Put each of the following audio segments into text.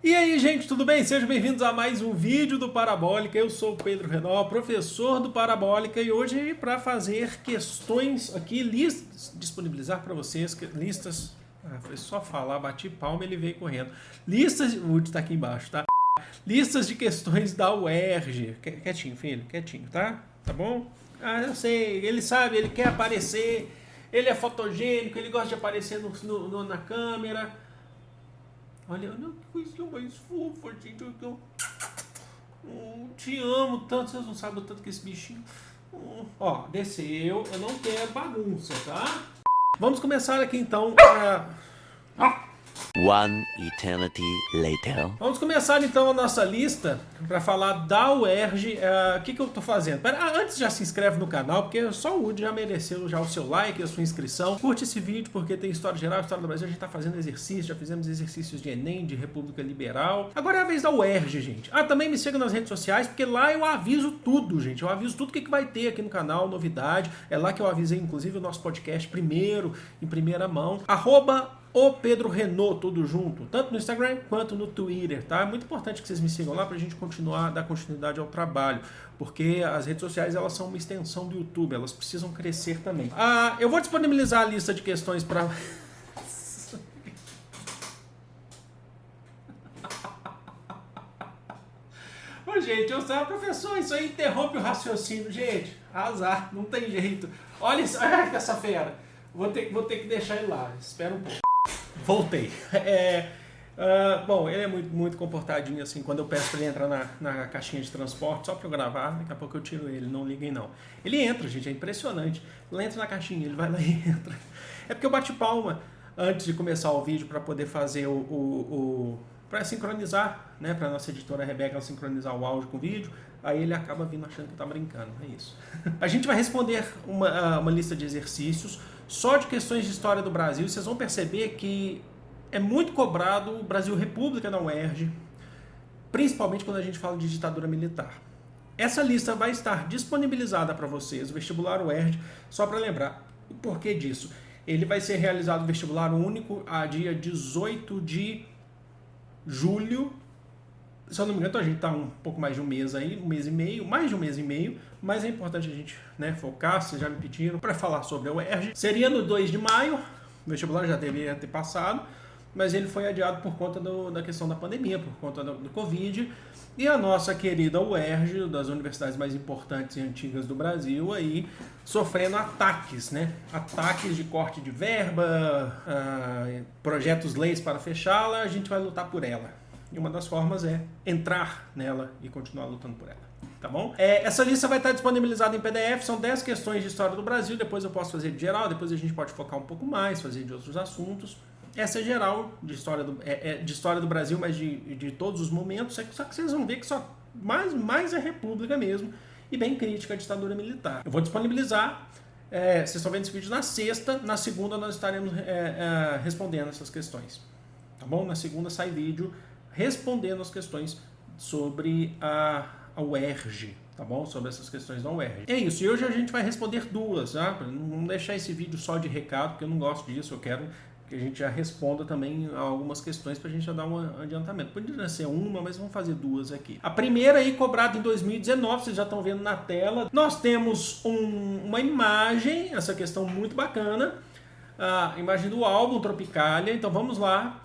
E aí, gente, tudo bem? Sejam bem-vindos a mais um vídeo do Parabólica. Eu sou o Pedro Renó, professor do Parabólica, e hoje para fazer questões aqui, listas, disponibilizar para vocês, listas, foi só falar, bati palma, ele veio correndo. Listas, o vídeo tá aqui embaixo, tá? Listas de questões da UERJ. Quietinho, filho, quietinho, tá? Tá bom? Ah, eu sei, ele sabe, ele quer aparecer, ele é fotogênico, ele gosta de aparecer na câmera. Olha, que coisa mais fofa, gente. Eu te amo tanto, vocês não sabem o tanto que esse bichinho. Ó, desceu, eu não quero bagunça, tá? Vamos começar aqui então. One eternity later. Vamos começar então a nossa lista para falar da UERJ. O que eu tô fazendo? Antes já se inscreve no canal, porque só o Woody já mereceu já o seu like e a sua inscrição. Curte esse vídeo porque tem história geral, história do Brasil. A gente tá fazendo exercício, já fizemos exercícios de Enem, de República Liberal. Agora é a vez da UERJ, gente. Também me siga nas redes sociais, porque lá eu aviso tudo, gente. Eu aviso tudo que vai ter aqui no canal, novidade. É lá que eu avisei, inclusive, o nosso podcast primeiro, em primeira mão. @o Pedro Renô, tudo junto, tanto no Instagram quanto no Twitter, tá? É muito importante que vocês me sigam lá pra gente dar continuidade ao trabalho, porque as redes sociais, elas são uma extensão do YouTube, elas precisam crescer também. Eu vou disponibilizar a lista de questões para Ô, gente, eu sou professor, isso aí interrompe o raciocínio, gente. Azar, não tem jeito. Olha essa fera. Vou ter que deixar ele lá. Espera um pouco. Voltei. Bom, ele é muito comportadinho, assim, quando eu peço pra ele entrar na caixinha de transporte, só pra eu gravar, daqui a pouco eu tiro ele, não liguem não. Ele entra, gente, é impressionante. Ele entra na caixinha, ele vai lá e entra. É porque eu bati palma antes de começar o vídeo pra poder fazer para sincronizar, né, pra nossa editora Rebeca sincronizar o áudio com o vídeo, aí ele acaba vindo achando que tá brincando, é isso. A gente vai responder uma lista de exercícios só de questões de história do Brasil, e vocês vão perceber que é muito cobrado o Brasil República na UERJ, principalmente quando a gente fala de ditadura militar. Essa lista vai estar disponibilizada para vocês, o vestibular UERJ, só para lembrar o porquê disso. Ele vai ser realizado o vestibular único a dia 18 de julho, se eu não me engano, a gente está um pouco mais de um mês aí, mais de um mês e meio, mas é importante a gente, né, focar, vocês já me pediram para falar sobre a UERJ. Seria no 2 de maio, o vestibular já deveria ter passado, mas ele foi adiado por conta da questão da pandemia, por conta do Covid, e a nossa querida UERJ, das universidades mais importantes e antigas do Brasil, aí sofrendo ataques, né? Ataques de corte de verba, projetos, leis para fechá-la, a gente vai lutar por ela. E uma das formas é entrar nela e continuar lutando por ela. Tá bom? Essa lista vai estar disponibilizada em PDF, são 10 questões de história do Brasil, depois eu posso fazer de geral, depois a gente pode focar um pouco mais, fazer de outros assuntos. Essa é geral, de história do Brasil, mas de todos os momentos, só que vocês vão ver que só mais é república mesmo, e bem crítica à ditadura militar. Eu vou disponibilizar, vocês estão vendo esse vídeo na sexta, na segunda nós estaremos respondendo essas questões. Tá bom? Na segunda sai vídeo respondendo as questões sobre a UERJ, tá bom? Sobre essas questões da UERJ. É isso, e hoje a gente vai responder duas, tá? Não deixar esse vídeo só de recado, porque eu não gosto disso, eu quero que a gente já responda também algumas questões pra gente já dar um adiantamento. Poderia ser uma, mas vamos fazer duas aqui. A primeira aí, cobrada em 2019, vocês já estão vendo na tela. Nós temos uma imagem, essa questão muito bacana, a imagem do álbum Tropicália, então vamos lá.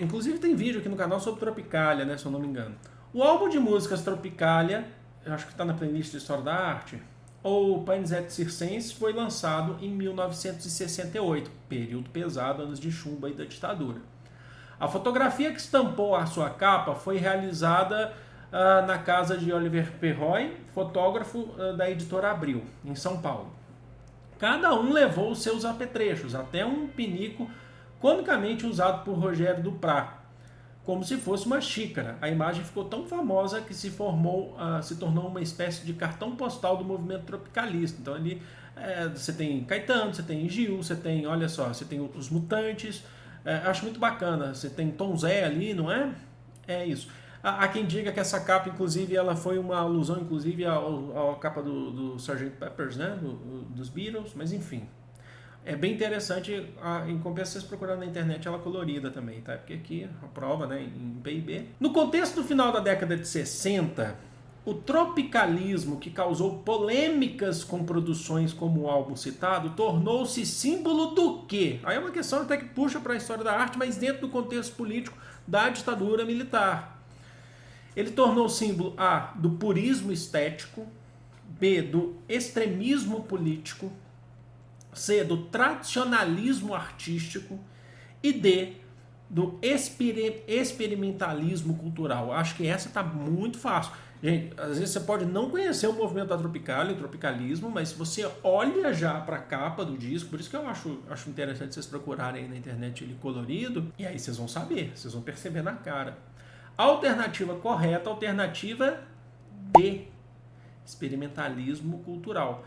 Inclusive tem vídeo aqui no canal sobre Tropicália, né, se eu não me engano. O álbum de músicas Tropicália, eu acho que está na playlist de História da Arte, ou Panisette Circense, foi lançado em 1968, período pesado, anos de chumbo e da ditadura. A fotografia que estampou a sua capa foi realizada na casa de Oliver Perroy, fotógrafo da editora Abril, em São Paulo. Cada um levou os seus apetrechos, até um pinico comicamente usado por Rogério Duprat, como se fosse uma xícara. A imagem ficou tão famosa que se tornou uma espécie de cartão postal do movimento tropicalista. Então ali você tem Caetano, você tem Gil, você tem, olha só, você tem os Mutantes, acho muito bacana, você tem Tom Zé ali, não é? É isso. Há quem diga que essa capa, inclusive, ela foi uma alusão, inclusive, à capa do Sgt. Pepper's, né? Dos Beatles, mas enfim. É bem interessante, em compensação vocês procurando na internet ela colorida também, tá? Porque aqui a prova, né, em PIB. No contexto do final da década de 60, o tropicalismo, que causou polêmicas com produções como o álbum citado, tornou-se símbolo do quê? Aí é uma questão até que puxa para a história da arte, mas dentro do contexto político da ditadura militar. Ele tornou símbolo A, do purismo estético, B, do extremismo político, C, do tradicionalismo artístico e D, do experimentalismo cultural. Acho que essa está muito fácil. Gente, às vezes você pode não conhecer o movimento da Tropicália, o tropicalismo, mas se você olha já para a capa do disco, por isso que eu acho interessante vocês procurarem aí na internet ele colorido, e aí vocês vão saber, vocês vão perceber na cara. Alternativa correta, alternativa D, experimentalismo cultural.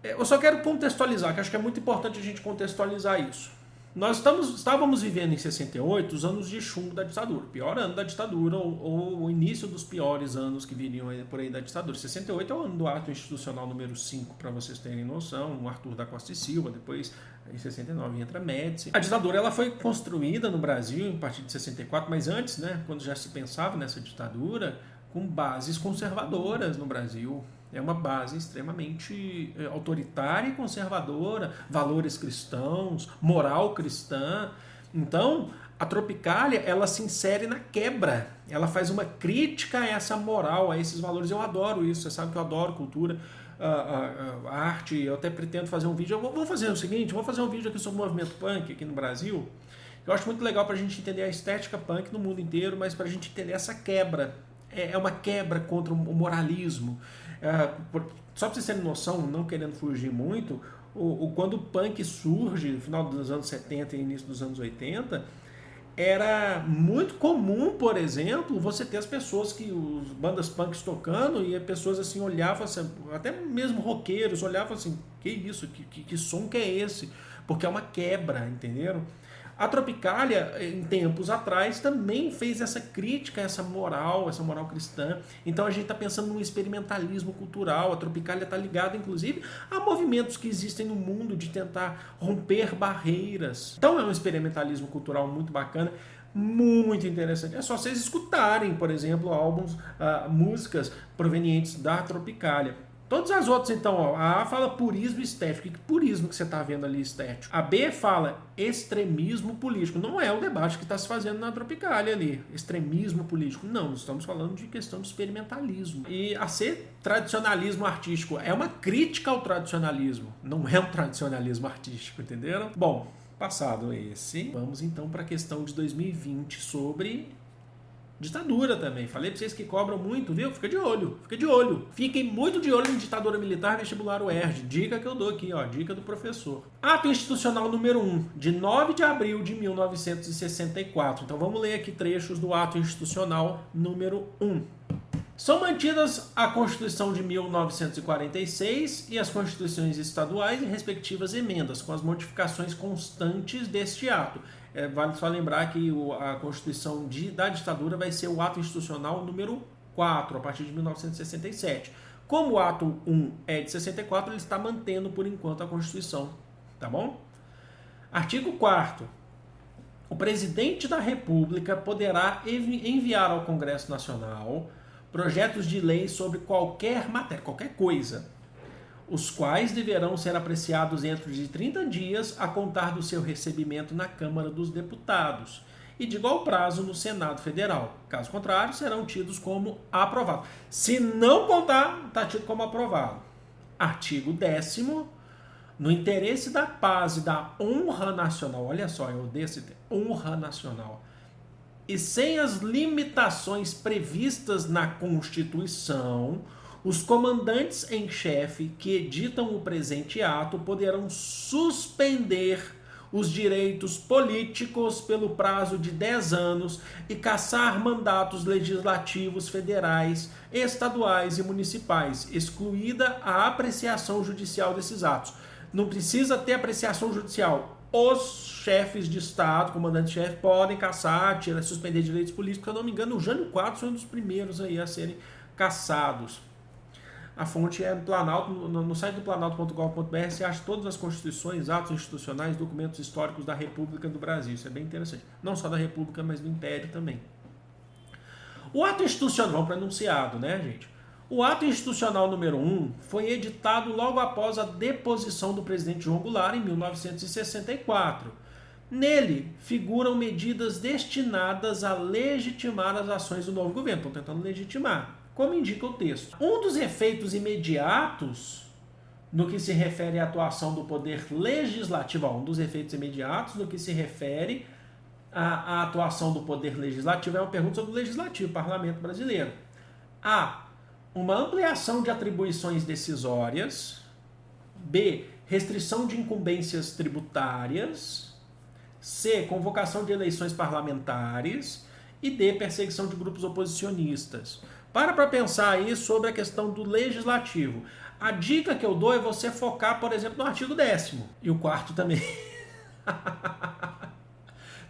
Eu só quero contextualizar, que acho que é muito importante a gente contextualizar isso. Nós estávamos vivendo em 68 os anos de chumbo da ditadura, o pior ano da ditadura, ou o início dos piores anos que viriam por aí da ditadura. 68 é o ano do ato institucional número 5, para vocês terem noção, o Arthur da Costa e Silva, depois em 69 entra Médici. A ditadura ela foi construída no Brasil a partir de 64, mas antes, né, quando já se pensava nessa ditadura, com bases conservadoras no Brasil. É uma base extremamente autoritária e conservadora, valores cristãos, moral cristã. Então, a Tropicália, ela se insere na quebra. Ela faz uma crítica a essa moral, a esses valores. Eu adoro isso, você sabe que eu adoro cultura, a arte. Eu até pretendo fazer um vídeo. Vou fazer o seguinte, vou fazer um vídeo aqui sobre o movimento punk aqui no Brasil. Eu acho muito legal para a gente entender a estética punk no mundo inteiro, mas para a gente entender essa quebra. É uma quebra contra o moralismo. Só para vocês terem noção, não querendo fugir muito, quando o punk surge no final dos anos 70 e início dos anos 80, era muito comum, por exemplo, você ter as pessoas os bandas punks tocando e as pessoas assim olhavam assim, até mesmo roqueiros olhavam assim, que isso, que som que é esse? Porque é uma quebra, entenderam? A Tropicália, em tempos atrás, também fez essa crítica a essa moral cristã. Então a gente está pensando num experimentalismo cultural. A Tropicália está ligada, inclusive, a movimentos que existem no mundo de tentar romper barreiras. Então é um experimentalismo cultural muito bacana, muito interessante. É só vocês escutarem, por exemplo, músicas provenientes da Tropicália. Todas as outras, então, ó, a A fala purismo estético. Que purismo que você está vendo ali estético? A B fala extremismo político. Não é o debate que está se fazendo na Tropicália ali. Extremismo político. Não, nós estamos falando de questão de experimentalismo. E a C, tradicionalismo artístico. É uma crítica ao tradicionalismo. Não é um tradicionalismo artístico, entenderam? Bom, passado esse, vamos então para a questão de 2020 sobre ditadura também. Falei pra vocês que cobram muito, viu? Fica de olho, fica de olho. Fiquem muito de olho em ditadura militar vestibular UERJ. Dica que eu dou aqui, ó, dica do professor. Ato institucional número 1, de 9 de abril de 1964. Então vamos ler aqui trechos do ato institucional número 1. São mantidas a Constituição de 1946 e as Constituições estaduais e respectivas emendas, com as modificações constantes deste ato. Vale só lembrar que a Constituição da ditadura vai ser o ato institucional número 4, a partir de 1967. Como o ato 1 é de 64, ele está mantendo, por enquanto, a Constituição. Tá bom? Artigo 4º. O presidente da República poderá enviar ao Congresso Nacional projetos de lei sobre qualquer matéria, qualquer coisa, os quais deverão ser apreciados dentro de 30 dias a contar do seu recebimento na Câmara dos Deputados e de igual prazo no Senado Federal. Caso contrário, serão tidos como aprovados. Se não contar, está tido como aprovado. Artigo 10º. No interesse da paz e da honra nacional, olha só, eu odeio esse termo, honra nacional, e sem as limitações previstas na Constituição, os comandantes em chefe que editam o presente ato poderão suspender os direitos políticos pelo prazo de 10 anos e cassar mandatos legislativos federais, estaduais e municipais, excluída a apreciação judicial desses atos. Não precisa ter apreciação judicial. Os chefes de Estado, comandantes-chefe, podem cassar, suspender direitos políticos. Se eu não me engano, o Jânio Quadros foi um dos primeiros aí a serem cassados. A fonte é no Planalto, no site do planalto.gov.br você acha todas as constituições, atos institucionais, documentos históricos da República do Brasil. Isso é bem interessante. Não só da República, mas do Império também. O ato institucional, vamos para o enunciado, né, gente? O ato institucional número 1 foi editado logo após a deposição do presidente João Goulart em 1964. Nele figuram medidas destinadas a legitimar as ações do novo governo. Estão tentando legitimar, como indica o texto. Um dos efeitos imediatos no que se refere à atuação do poder legislativo, um dos efeitos imediatos no que se refere à atuação do poder legislativo é uma pergunta sobre o legislativo, parlamento brasileiro. A. Uma ampliação de atribuições decisórias. B. Restrição de incumbências tributárias. C. Convocação de eleições parlamentares. E D. Perseguição de grupos oposicionistas. Para pensar aí sobre a questão do legislativo. A dica que eu dou é você focar, por exemplo, no artigo 10º. E o 4º também.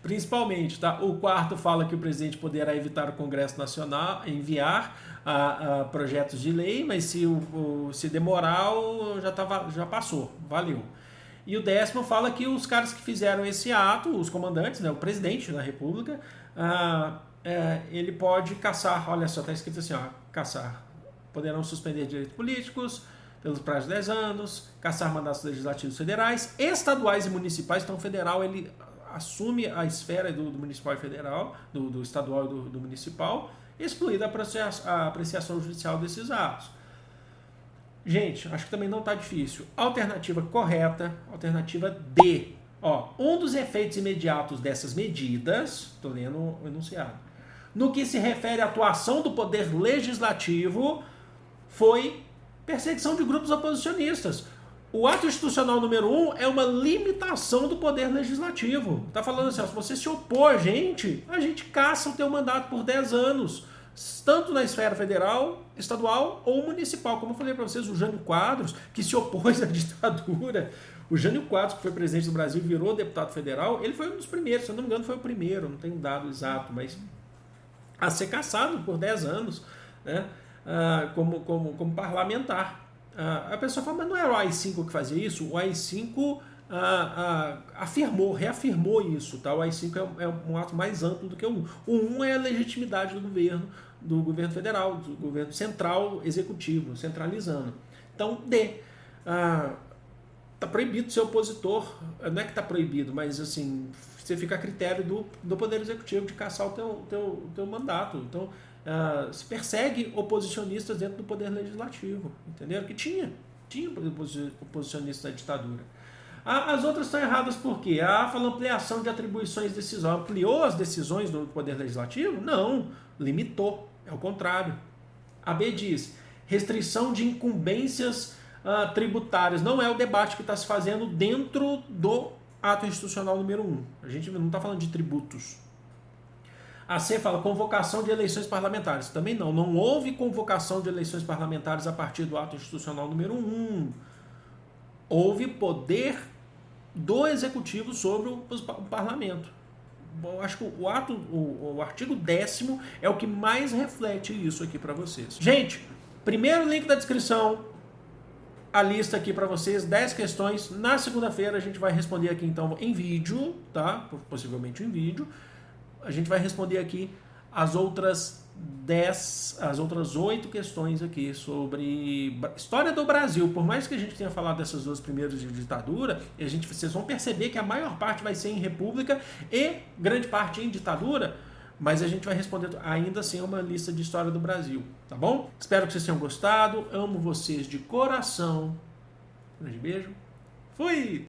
Principalmente, tá? O 4º fala que o presidente poderá evitar o Congresso Nacional enviar projetos de lei, mas se demorar, já passou, valeu. E o 10º fala que os caras que fizeram esse ato, os comandantes, né, o presidente da República, ele pode caçar, olha só, está escrito assim, caçar. Poderão suspender direitos políticos pelos prazos de 10 anos, caçar mandatos legislativos federais, estaduais e municipais. Então, o federal, ele assume a esfera do municipal e federal, do estadual e do municipal, excluída a apreciação judicial desses atos. Gente, acho que também não está difícil. Alternativa correta, alternativa D. Um dos efeitos imediatos dessas medidas, estou lendo o enunciado, no que se refere à atuação do poder legislativo, foi perseguição de grupos oposicionistas. O ato institucional número 1 é uma limitação do poder legislativo. Está falando assim, se você se opor a gente caça o teu mandato por 10 anos, tanto na esfera federal, estadual ou municipal. Como eu falei para vocês, o Jânio Quadros, que se opôs à ditadura, o Jânio Quadros, que foi presidente do Brasil, virou deputado federal, ele foi um dos primeiros, se eu não me engano foi o primeiro, não tenho um dado exato, mas a ser caçado por 10 anos, né, como parlamentar. A pessoa fala, mas não era o AI-5 que fazia isso? O AI-5 reafirmou isso. Tá? O AI-5 é um ato mais amplo do que o 1. O 1 é a legitimidade do governo federal, do governo central executivo, centralizando. Então, D. Está proibido ser opositor. Não é que está proibido, mas assim, você fica a critério do Poder Executivo de caçar o teu mandato. Então, se persegue oposicionistas dentro do Poder Legislativo, entenderam? Que tinha oposicionistas na ditadura. As outras estão erradas por quê? Fala ampliação de atribuições decisórias. Ampliou as decisões do Poder Legislativo? Não, limitou, é o contrário. A B diz, restrição de incumbências tributárias. Não é o debate que está se fazendo dentro do ato institucional número 1. A gente não está falando de tributos. A C fala convocação de eleições parlamentares. Também não houve convocação de eleições parlamentares a partir do ato institucional número 1. Houve poder do executivo sobre o parlamento. Bom, acho que o artigo 10º é o que mais reflete isso aqui para vocês. Gente, primeiro link da descrição, a lista aqui para vocês, 10 questões. Na segunda-feira a gente vai responder aqui então em vídeo, tá? Possivelmente em vídeo. A gente vai responder aqui as outras 8 questões aqui sobre história do Brasil. Por mais que a gente tenha falado dessas duas primeiras de ditadura, vocês vão perceber que a maior parte vai ser em república e grande parte em ditadura, mas a gente vai responder ainda assim uma lista de história do Brasil, tá bom? Espero que vocês tenham gostado, amo vocês de coração. Um grande beijo, fui!